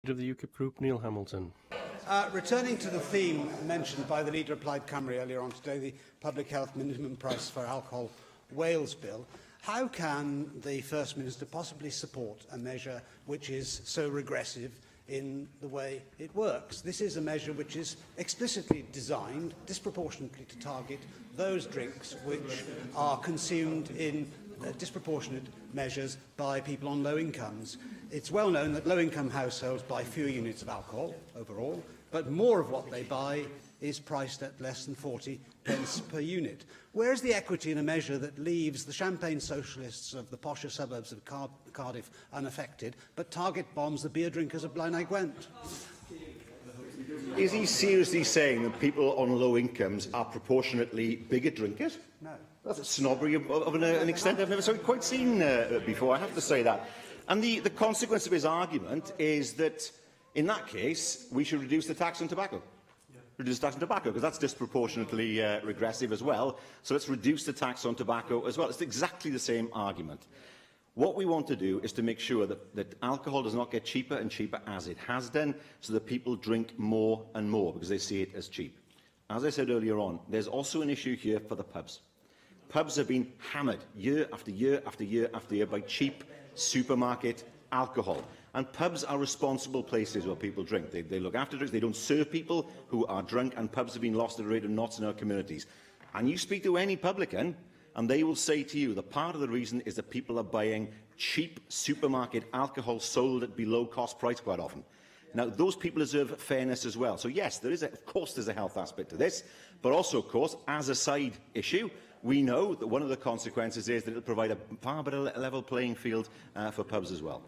Of the UKIP group, Neil Hamilton. Returning to the theme mentioned by the Leader of Plaid Cymru earlier on today, the Public Health Minimum Price for Alcohol Wales Bill, how can the First Minister possibly support a measure which is so regressive in the way it works? This is a measure which is explicitly designed disproportionately to target those drinks which are consumed in disproportionate measures by people on low incomes. It's well known that low-income households buy fewer units of alcohol overall, but more of what they buy is priced at less than 40 pence per unit. Where is the equity in a measure that leaves the champagne socialists of the posher suburbs of Cardiff unaffected, but target bombs the beer drinkers of Blaenau Gwent? Is he seriously saying that people on low incomes are proportionately bigger drinkers? No. That's a snobbery of an extent I've never quite seen before, I have to say that. And the consequence of his argument is that, in that case, we should reduce the tax on tobacco. Reduce the tax on tobacco, because that's disproportionately regressive as well. So let's reduce the tax on tobacco as well. It's exactly the same argument. What we want to do is to make sure that alcohol does not get cheaper and cheaper, as it has done, so that people drink more and more because they see it as cheap. As I said earlier on, there's also an issue here for the pubs. Pubs have been hammered year after year after year after year by cheap supermarket alcohol. And pubs are responsible places where people drink. They look after drinks. They don't serve people who are drunk, and pubs have been lost at a rate of knots in our communities. And you speak to any publican, and they will say to you that part of the reason is that people are buying cheap supermarket alcohol sold at below cost price quite often. Now, those people deserve fairness as well. So yes, of course there's a health aspect to this, but also, of course, as a side issue, we know that one of the consequences is that it will provide a far better level playing field for pubs as well.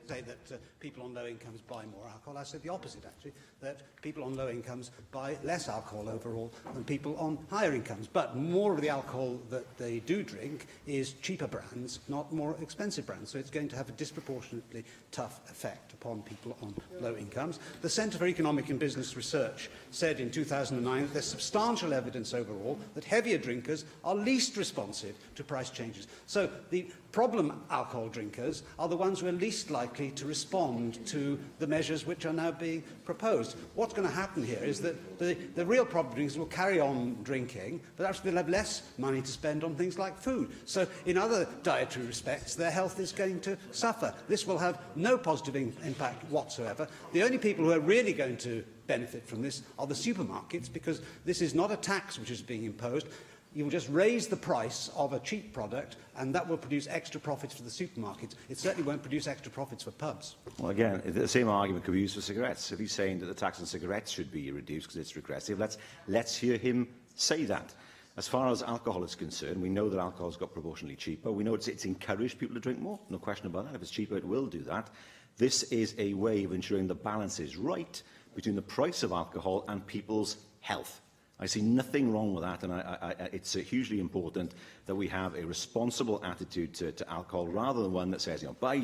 Say that people on low incomes buy more alcohol. I said the opposite, actually, that people on low incomes buy less alcohol overall than people on higher incomes. But more of the alcohol that they do drink is cheaper brands, not more expensive brands. So it's going to have a disproportionately tough effect upon people on low incomes. The Centre for Economic and Business Research said in 2009 that there's substantial evidence overall that heavier drinkers are least responsive to price changes. So the problem alcohol drinkers are the ones who are least likely to respond to the measures which are now being proposed. What's going to happen here is that the real problem drinkers will carry on drinking, but actually they'll have less money to spend on things like food. So in other dietary respects, their health is going to suffer. This will have no positive impact whatsoever. The only people who are really going to benefit from this are the supermarkets, because this is not a tax which is being imposed. You will just raise the price of a cheap product, and that will produce extra profits for the supermarkets. It certainly won't produce extra profits for pubs. Well, again, the same argument could be used for cigarettes. If he's saying that the tax on cigarettes should be reduced because it's regressive, let's hear him say that. As far as alcohol is concerned, we know that alcohol has got proportionally cheaper. We know it's encouraged people to drink more. No question about that. If it's cheaper, it will do that. This is a way of ensuring the balance is right between the price of alcohol and people's health. I see nothing wrong with that, and it's hugely important that we have a responsible attitude to alcohol, rather than one that says, buy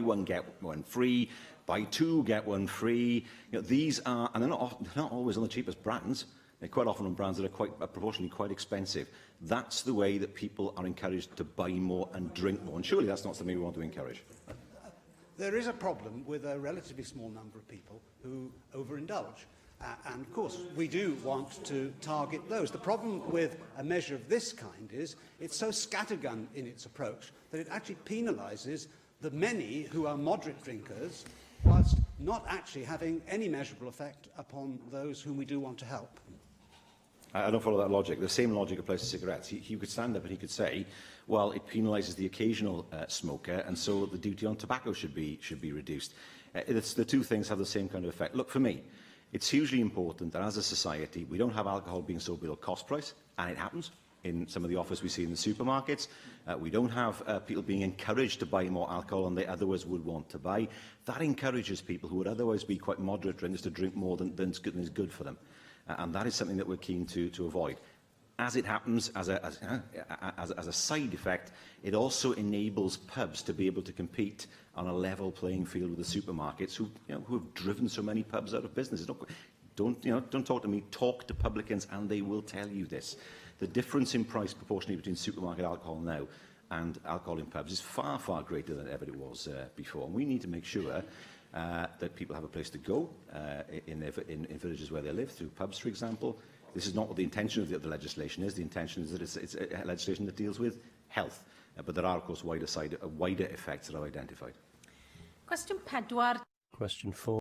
one, get one free, buy two, get one free. These are, and they're not always on the cheapest brands. They're quite often on brands that are proportionally quite expensive. That's the way that people are encouraged to buy more and drink more, and surely that's not something we want to encourage. There is a problem with a relatively small number of people who overindulge. And of course, we do want to target those. The problem with a measure of this kind is it's so scattergun in its approach that it actually penalises the many who are moderate drinkers, whilst not actually having any measurable effect upon those whom we do want to help. I don't follow that logic. The same logic applies to cigarettes. He could stand up and he could say, well, it penalises the occasional smoker, and so the duty on tobacco should be reduced. The two things have the same kind of effect. Look, for me, it's hugely important that as a society we don't have alcohol being sold below cost price, and it happens in some of the offers we see in the supermarkets. We don't have people being encouraged to buy more alcohol than they otherwise would want to buy. That encourages people who would otherwise be quite moderate drinkers to drink more than is good for them. And that is something that we're keen to avoid. As it happens, as a side effect, it also enables pubs to be able to compete on a level playing field with the supermarkets who have driven so many pubs out of business. Don't talk to me, talk to publicans, and they will tell you this. The difference in price proportionally between supermarket alcohol now and alcohol in pubs is far, far greater than ever it was before. And we need to make sure that people have a place to go in villages where they live, through pubs, for example. This is not what the intention of the legislation is. The intention is that it's a legislation that deals with health. But there are, of course, wider effects that are identified. Cwestiwn 4. Question 4.